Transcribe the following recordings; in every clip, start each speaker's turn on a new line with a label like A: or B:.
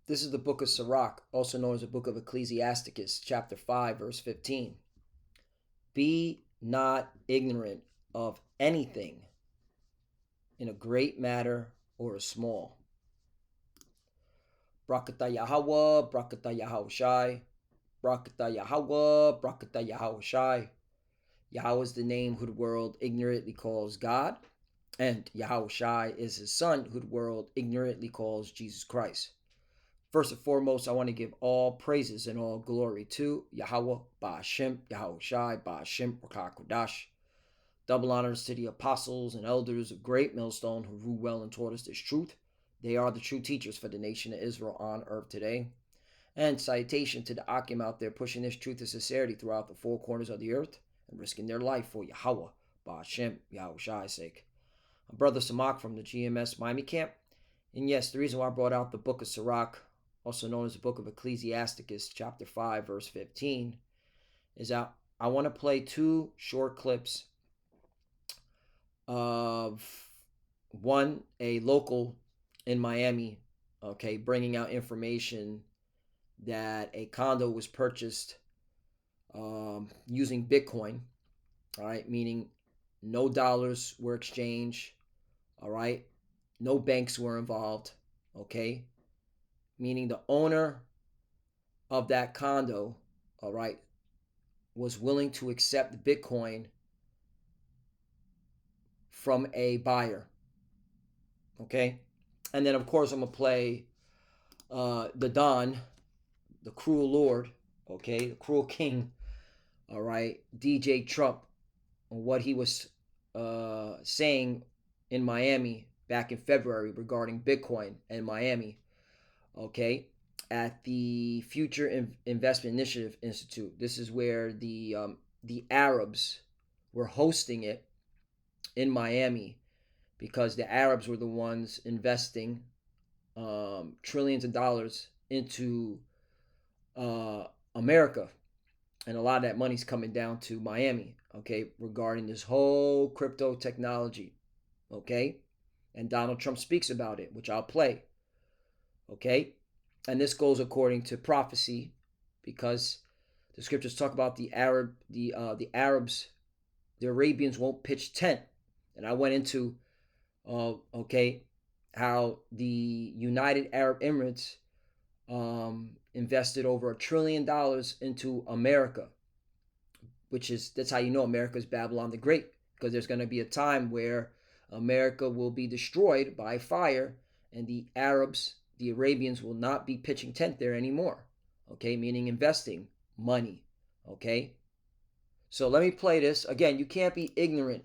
A: This is the book of Sirach, also known as the book of Ecclesiasticus, chapter 5, verse 15. Be not ignorant of anything in a great matter or a small. Brakata Yahweh, Brakata Yahushai, Brakata Yahweh, Brakata Yahushai. Yahweh is the name who the world ignorantly calls God, and Yahushai is his son who the world ignorantly calls Jesus Christ. First and foremost, I want to give all praises and all glory to Yahweh, Ba'ashem, Yahushai, Ba'ashem, Rakakodash. Double honors to the apostles and elders of Great Millstone who ruled well and taught us this truth. They are the true teachers for the nation of Israel on earth today. And salutation to the Akim out there pushing this truth of sincerity throughout the four corners of the earth and risking their life for Yahweh, Ba'ashem, Yahushuai's sake. I'm Brother Samak from the GMS Miami camp. And yes, the reason why I brought out the book of Sirach, also known as the book of Ecclesiasticus, chapter 5, verse 15, is that I want to play two short clips of one, a local in Miami, okay, bringing out information that a condo was purchased using Bitcoin, all right, meaning no dollars were exchanged, all right, no banks were involved, okay, meaning the owner of that condo, all right, was willing to accept Bitcoin from a buyer, okay? And then, of course, I'm going to play the Don, the cruel Lord, okay, the cruel king, all right, DJ Trump, on what he was saying in Miami back in February regarding Bitcoin and Miami, okay, at the Future Investment Initiative Institute. This is where the Arabs were hosting it in Miami because the Arabs were the ones investing trillions of dollars into America, and a lot of that money's coming down to Miami, okay, regarding this whole crypto technology, okay, and Donald Trump speaks about it, which I'll play, okay, and this goes according to prophecy because the scriptures talk about the Arabs, the Arabians won't pitch tent, and I went into okay, how the United Arab Emirates invested over $1 trillion into America, that's how you know America's Babylon the Great, because there's going to be a time where America will be destroyed by fire, and the Arabs, the Arabians, will not be pitching tent there anymore. Okay, meaning investing money. Okay, so let me play this again. You can't be ignorant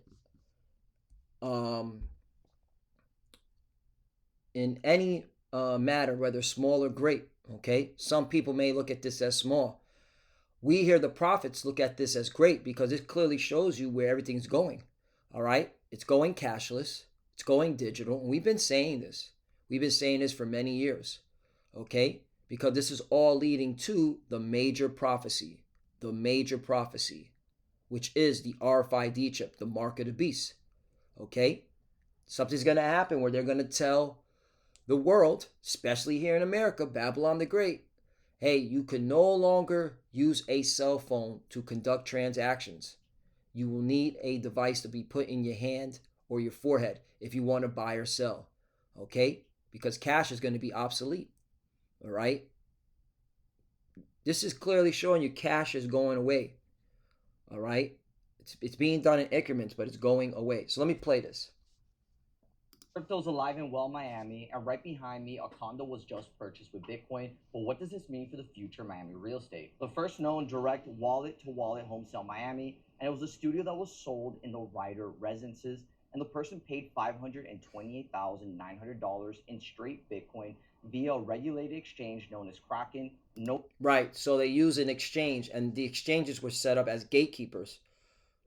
A: in any matter, whether small or great. Okay, some people may look at this as small. We here, the prophets, look at this as great because it clearly shows you where everything's going. All right, it's going cashless, it's going digital, and we've been saying this. We've been saying this for many years. Okay, because this is all leading to the major prophecy, which is the RFID chip, the mark of the beast. Okay, something's going to happen where they're going to tell the world, especially here in America, Babylon the Great, hey, you can no longer use a cell phone to conduct transactions. You will need a device to be put in your hand or your forehead if you want to buy or sell, okay? Because cash is going to be obsolete, all right? This is clearly showing you cash is going away, all right? It's being done in increments, but it's going away. So let me play this.
B: Crypto's alive and well Miami, and right behind me, a condo was just purchased with Bitcoin. But what does this mean for the future Miami real estate? The first known direct wallet-to-wallet home sale Miami, and it was a studio that was sold in the Ryder Residences, and the person paid $528,900 in straight Bitcoin via a regulated exchange known as Kraken.
A: Right, so they use an exchange, and the exchanges were set up as gatekeepers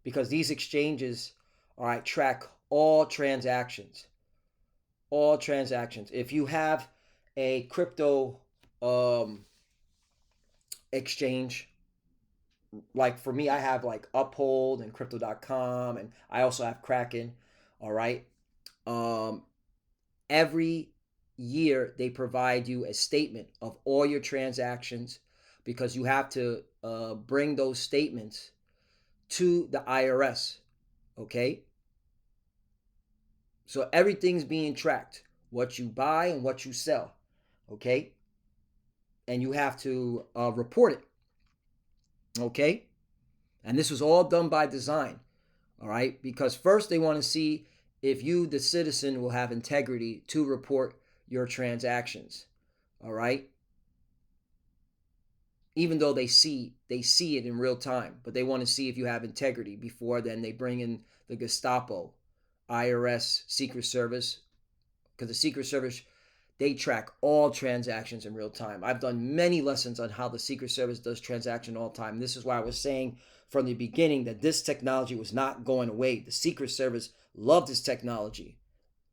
A: because these exchanges, all right, track all transactions. If you have a crypto exchange, like for me, I have like Uphold and Crypto.com, and I also have Kraken. All right, every year they provide you a statement of all your transactions, because you have to bring those statements to the IRS. Okay, so everything's being tracked, what you buy and what you sell. Okay, and you have to report it. Okay, and this was all done by design. All right, because first they want to see if you, the citizen, will have integrity to report your transactions. All right, even though they see it in real time, but they want to see if you have integrity before then they bring in the Gestapo, IRS, Secret Service, because the Secret Service, they track all transactions in real time. I've done many lessons on how the Secret Service does transaction all the time. This is why I was saying from the beginning that this technology was not going away. The Secret Service loved this technology.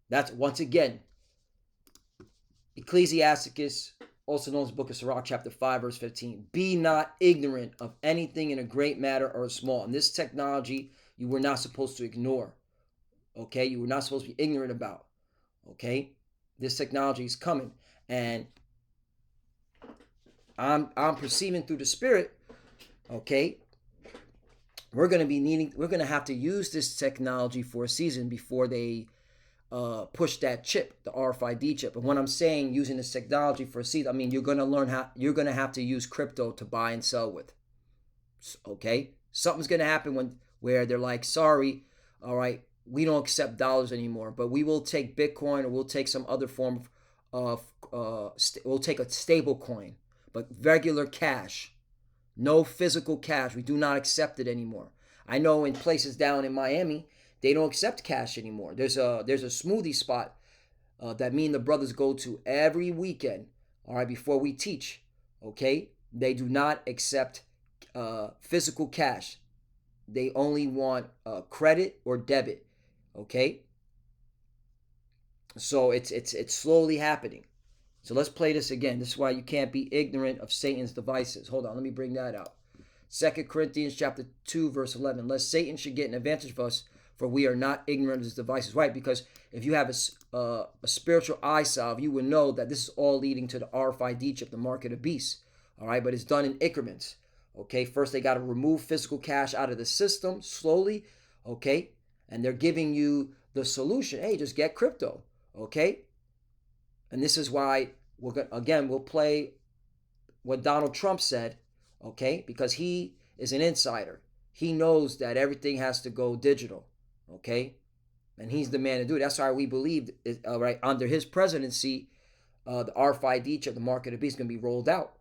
A: That's, once again, Ecclesiasticus, also known as the Book of Sirach, chapter 5, verse 15. Be not ignorant of anything in a great matter or a small. And this technology you were not supposed to ignore. Okay, you were not supposed to be ignorant about. Okay, this technology is coming, and I'm perceiving through the Spirit. Okay, we're going to have to use this technology for a season before they push that chip, the RFID chip. And when I'm saying using this technology for a season, I mean you're going to have to use crypto to buy and sell with. Okay, something's going to happen where they're like, sorry, all right, we don't accept dollars anymore, but we will take Bitcoin, or we'll take some other form of we'll take a stable coin, but regular cash, no physical cash. We do not accept it anymore. I know in places down in Miami, they don't accept cash anymore. There's a smoothie spot that me and the brothers go to every weekend, all right, before we teach. Okay, they do not accept physical cash. They only want credit or debit. Okay, so it's slowly happening. So let's play this again. This is why you can't be ignorant of Satan's devices. Hold on, let me bring that out. 2 Corinthians chapter 2, verse 11. Lest Satan should get an advantage of us, for we are not ignorant of his devices. Right, because if you have a spiritual eye salve, you will know that this is all leading to the RFID chip, the mark of the beast. All right, but it's done in increments. Okay, first they got to remove physical cash out of the system slowly. Okay, and they're giving you the solution. Hey, just get crypto. Okay, and this is why we'll play what Donald Trump said. Okay, because he is an insider. He knows that everything has to go digital. Okay, and he's the man to do it. That's why we believe, right, under his presidency, the RFID chip, the mark of the beast, is going to be rolled out.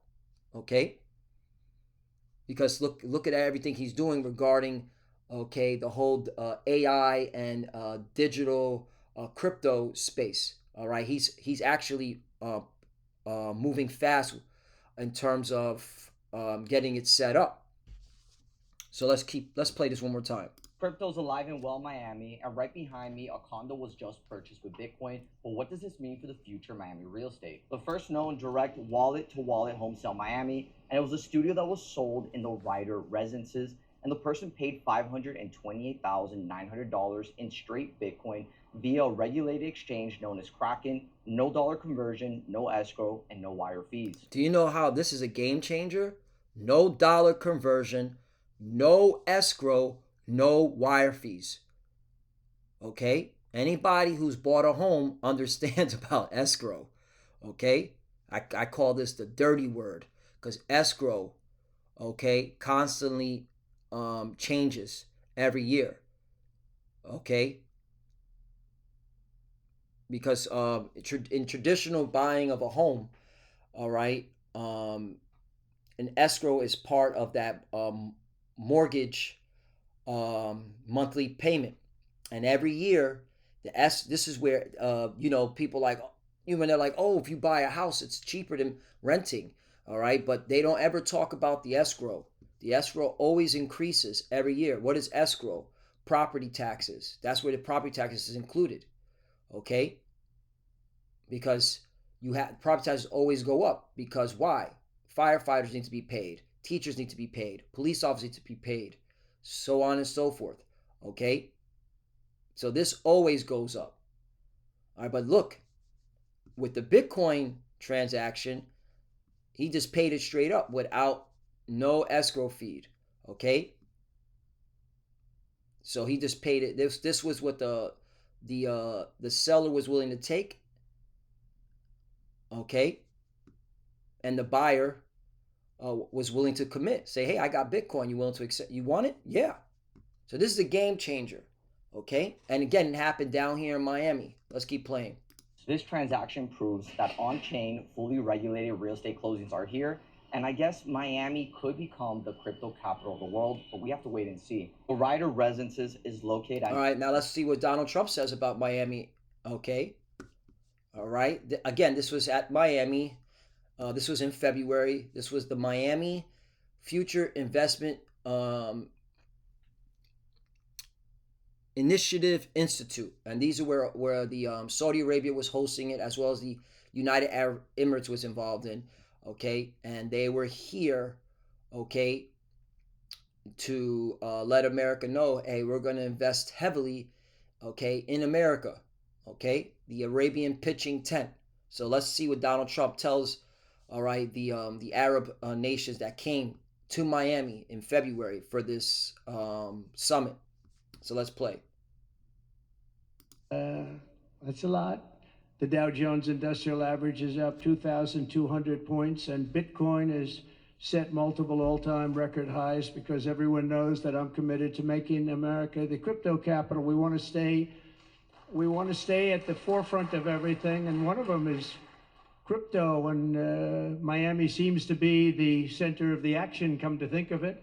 A: Okay, because look at everything he's doing regarding, okay, the whole AI and digital crypto space. All right, he's actually moving fast in terms of getting it set up. So let's play this one more time.
B: Crypto's alive and well in Miami, and right behind me, a condo was just purchased with Bitcoin. But what does this mean for the future Miami real estate? The first known direct wallet-to-wallet home sale in Miami, and it was a studio that was sold in the Ryder Residences, and the person paid $528,900 in straight Bitcoin via a regulated exchange known as Kraken. No dollar conversion, no escrow, and no wire fees.
A: Do you know how this is a game changer? No dollar conversion, no escrow, no wire fees. Okay? Anybody who's bought a home understands about escrow. Okay? I call this the dirty word, because escrow, okay, constantly changes every year. Okay? Because in traditional buying of a home, all right, an escrow is part of that mortgage monthly payment, and every year this is where people like, even they're like, oh, if you buy a house it's cheaper than renting. All right, but they don't ever talk about the escrow. The escrow always increases every year. What is escrow? Property taxes. That's where the property taxes is included. Okay, because you have property taxes always go up. Because why? Firefighters need to be paid, teachers need to be paid, police officers need to be paid, so on and so forth. Okay, so this always goes up. All right, but look, with the Bitcoin transaction, he just paid it straight up without no escrow fee. Okay, so he just paid it. This was what the seller was willing to take. Okay, and the buyer was willing to commit. Say, hey, I got Bitcoin. You willing to accept? You want it? Yeah. So this is a game changer. Okay, and again, it happened down here in Miami. Let's keep playing.
B: This transaction proves that on-chain, fully regulated real estate closings are here, and I guess Miami could become the crypto capital of the world, but we have to wait and see. The Ryder Residences is located
A: All right, now let's see what Donald Trump says about Miami. Okay, all right. Again, this was at Miami. This was in February. This was the Miami Future Investment Initiative Institute, and these are where the Saudi Arabia was hosting it, as well as the United Arab Emirates was involved in. Okay, and they were here. Okay, to let America know, hey, we're going to invest heavily, okay, in America. Okay, the Arabian pitching tent. So let's see what Donald Trump tells, all right, the Arab nations that came to Miami in February for this summit. So let's play.
C: That's a lot. The Dow Jones Industrial Average is up 2,200 points, and Bitcoin has set multiple all-time record highs because everyone knows that I'm committed to making America the crypto capital. We want to stay at the forefront of everything, and one of them is crypto, and Miami seems to be the center of the action, come to think of it,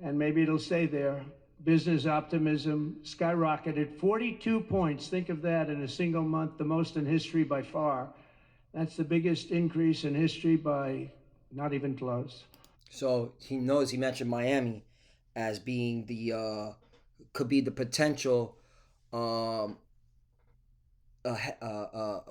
C: and maybe it'll stay there. Business optimism skyrocketed 42 points. Think of that in a single month, the most in history by far. That's the biggest increase in history by not even close.
A: So he knows, he mentioned Miami as being could be the potential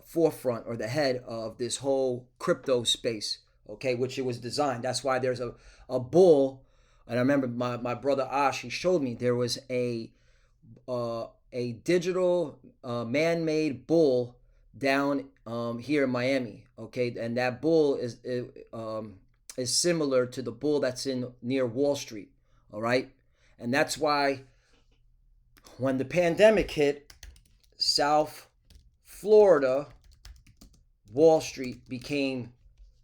A: forefront or the head of this whole crypto space, okay, which it was designed. That's why there's a bull. And I remember my brother Ash, he showed me there was a digital man-made bull down here in Miami, okay, and that bull is similar to the bull that's in near Wall Street, all right, and that's why when the pandemic hit, South Florida Wall Street became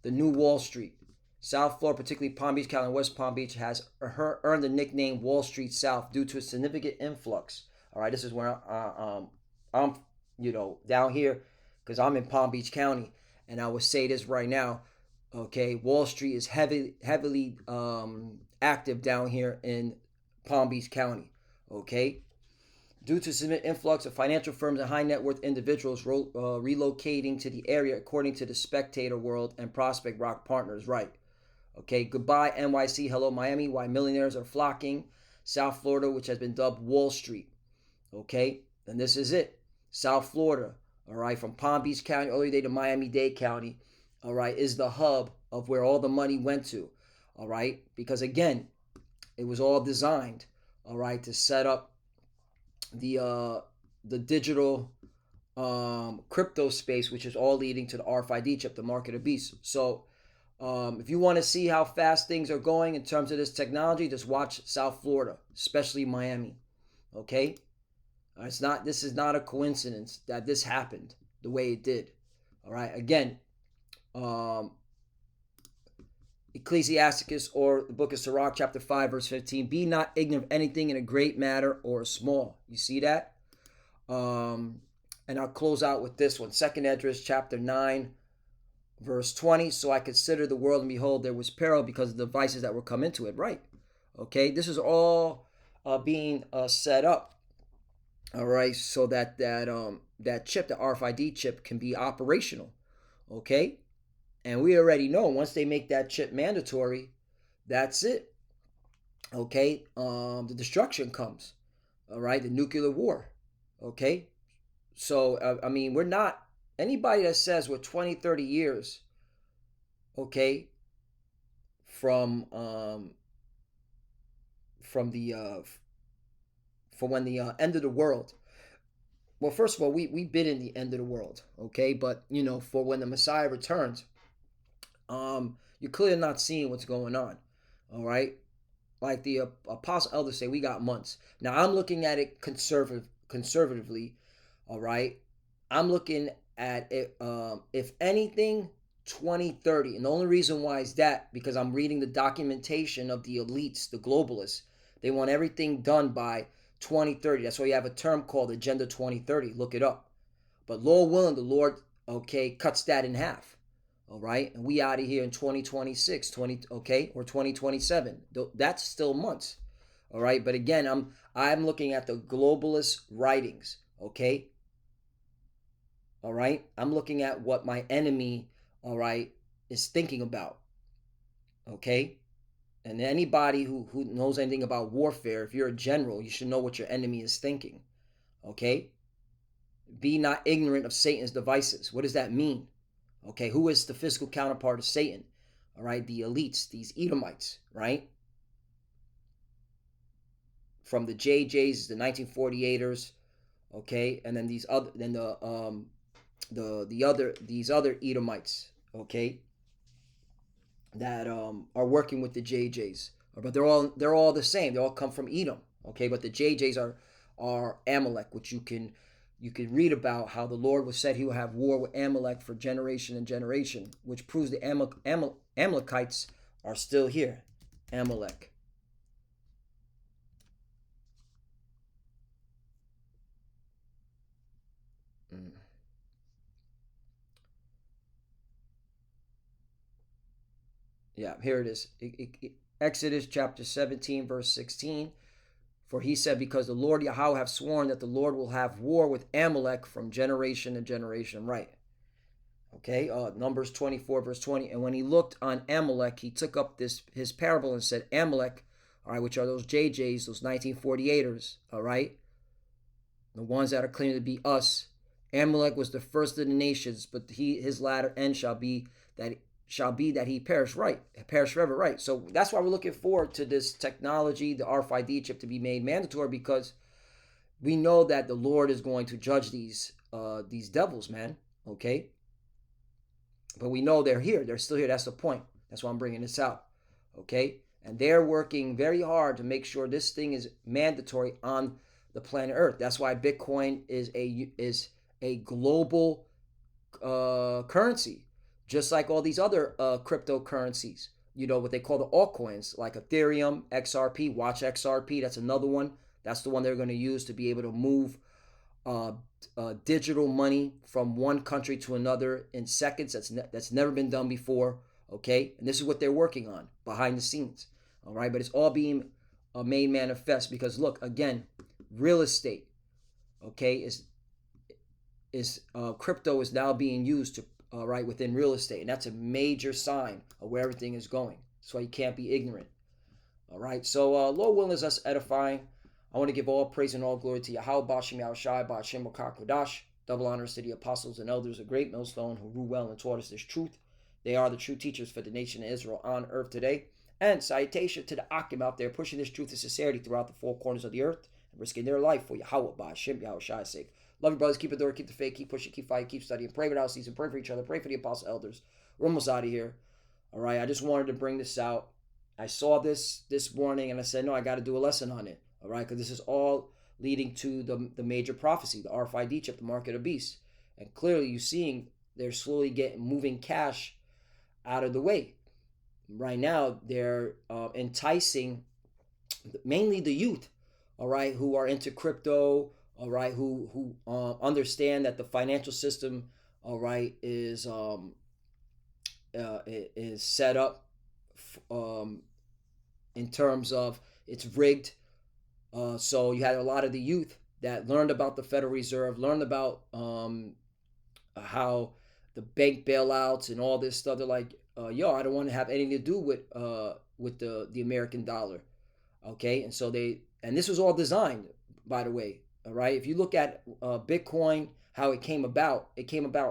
A: the new Wall Street. South Florida, particularly Palm Beach County and West Palm Beach, has earned the nickname Wall Street South due to a significant influx. All right, this is where I'm down here because I'm in Palm Beach County, and I will say this right now. Okay, Wall Street is heavily active down here in Palm Beach County. Okay, due to significant influx of financial firms and high net worth individuals relocating to the area, according to the Spectator World and Prospect Rock Partners. Right. Okay, goodbye NYC, hello Miami, why millionaires are flocking. South Florida, which has been dubbed Wall Street. Okay, and this is it. South Florida, all right, from Palm Beach County all the way to Miami-Dade County, all right, is the hub of where all the money went to, all right, because again, it was all designed, all right, to set up the digital crypto space, which is all leading to the RFID chip, the market of beasts. So if you want to see how fast things are going in terms of this technology, just watch South Florida, especially Miami. Okay, this is not a coincidence that this happened the way it did. All right, again, Ecclesiasticus, or the book of Sirach, chapter 5, verse 15, be not ignorant of anything in a great matter or a small. You see that? And I'll close out with this one. 2nd Esdras, chapter 9, verse 20. So I considered the world, and behold, there was peril because of the devices that were come into it. Right. Okay. This is all being set up. All right. So that chip, the RFID chip, can be operational. Okay. And we already know once they make that chip mandatory, that's it. Okay. The destruction comes. All right. The nuclear war. Okay. So, I mean, we're not, anybody that says we're 20, 30 years, okay, from when the end of the world, well, first of all, we've been in the end of the world, okay? But for when the Messiah returns, you're clearly not seeing what's going on. All right, like the apostle elders say, we got months. Now I'm looking at it conservatively. All right, I'm looking at it. If anything, 2030, and the only reason why is that because I'm reading the documentation of the elites, the globalists. They want everything done by 2030. That's why you have a term called Agenda 2030. Look it up. But Lord willing, the Lord, okay, cuts that in half. All right. And we out of here in 2026, okay, or 2027. That's still months. All right. But again, I'm looking at the globalist writings. Okay. All right. I'm looking at what my enemy, all right, is thinking about. Okay. And anybody who knows anything about warfare, if you're a general, you should know what your enemy is thinking. Okay? Be not ignorant of Satan's devices. What does that mean? Okay, who is the physical counterpart of Satan? All right, the elites, these Edomites, right? From the JJs, the 1948ers, okay, and then these other these other Edomites, okay, that are working with the JJs, but they're all the same. They all come from Edom, okay. But the JJs are Amalek, which you can read about how the Lord was said He will have war with Amalek for generation and generation, which proves the Amalekites are still here. Amalek. Yeah, here it is. Exodus chapter 17, verse 16. For he said, because the Lord Yahweh have sworn that the Lord will have war with Amalek from generation to generation. Right. Okay. Numbers 24, verse 20. And when he looked on Amalek, he took up his parable and said, Amalek, all right, which are those JJs, those 1948ers, all right, the ones that are claiming to be us. Amalek was the first of the nations, but his latter end shall be that he perish forever, right? So that's why we're looking forward to this technology, the RFID chip, to be made mandatory, because we know that the Lord is going to judge these devils, man. Okay, but we know they're here. They're still here. That's the point. That's why I'm bringing this out. Okay, and they're working very hard to make sure this thing is mandatory on the planet Earth. That's why Bitcoin is a global currency, just like all these other cryptocurrencies. What they call the altcoins, like Ethereum, XRP. Watch XRP. That's another one. That's the one they're going to use to be able to move digital money from one country to another in seconds. That's never been done before. Okay, and this is what they're working on behind the scenes. All right, but it's all being made manifest because look again, real estate. Okay, is crypto is now being used to right within real estate, and that's a major sign of where everything is going. That's why you can't be ignorant. All right, so Lord willing is us edifying. I want to give all praise and all glory to Yahweh, Bashim Yahushai, Bashim Kodash. Double honors to the apostles and elders of great millstone who rule well and taught us this truth. They are the true teachers for the nation of Israel on earth today. And salutation to the Akim out there pushing this truth and sincerity throughout the four corners of the earth and risking their life for Yahweh, Bashim Yahushai's sake. Love you, brothers. Keep it door, keep the faith, keep pushing, keep fighting, keep studying. Pray without ceasing. Pray for each other. Pray for the apostle elders. We're almost out of here. All right. I just wanted to bring this out. I saw this morning and I said, no, I got to do a lesson on it. All right. Because this is all leading to the major prophecy, the RFID chip, the market of beasts. And clearly you're seeing they're slowly moving cash out of the way. Right now, they're enticing mainly the youth, all right, who are into crypto, all right, who understand that the financial system, all right, is set up in terms of it's rigged. So you had a lot of the youth that learned about the Federal Reserve, learned about how the bank bailouts and all this stuff. They're like, yo, I don't want to have anything to do with the American dollar. Okay, and so this was all designed, by the way. All right, if you look at Bitcoin, how it came about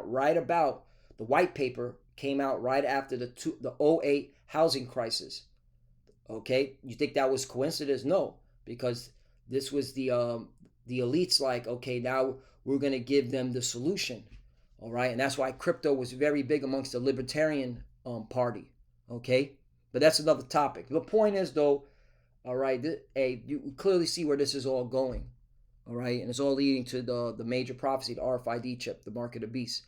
A: right about the white paper came out right after the 2008 housing crisis. Okay, you think that was coincidence? No, because this was the elites like, okay, now we're going to give them the solution. All right. And that's why crypto was very big amongst the Libertarian party. Okay. But that's another topic. The point is, though, all right, you clearly see where this is all going. All right. And it's all leading to the major prophecy, the RFID chip, the mark of the beast.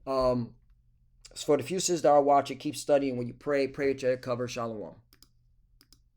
A: So for the few sisters that are watching, keep studying. When you pray at your head cover. Shalom.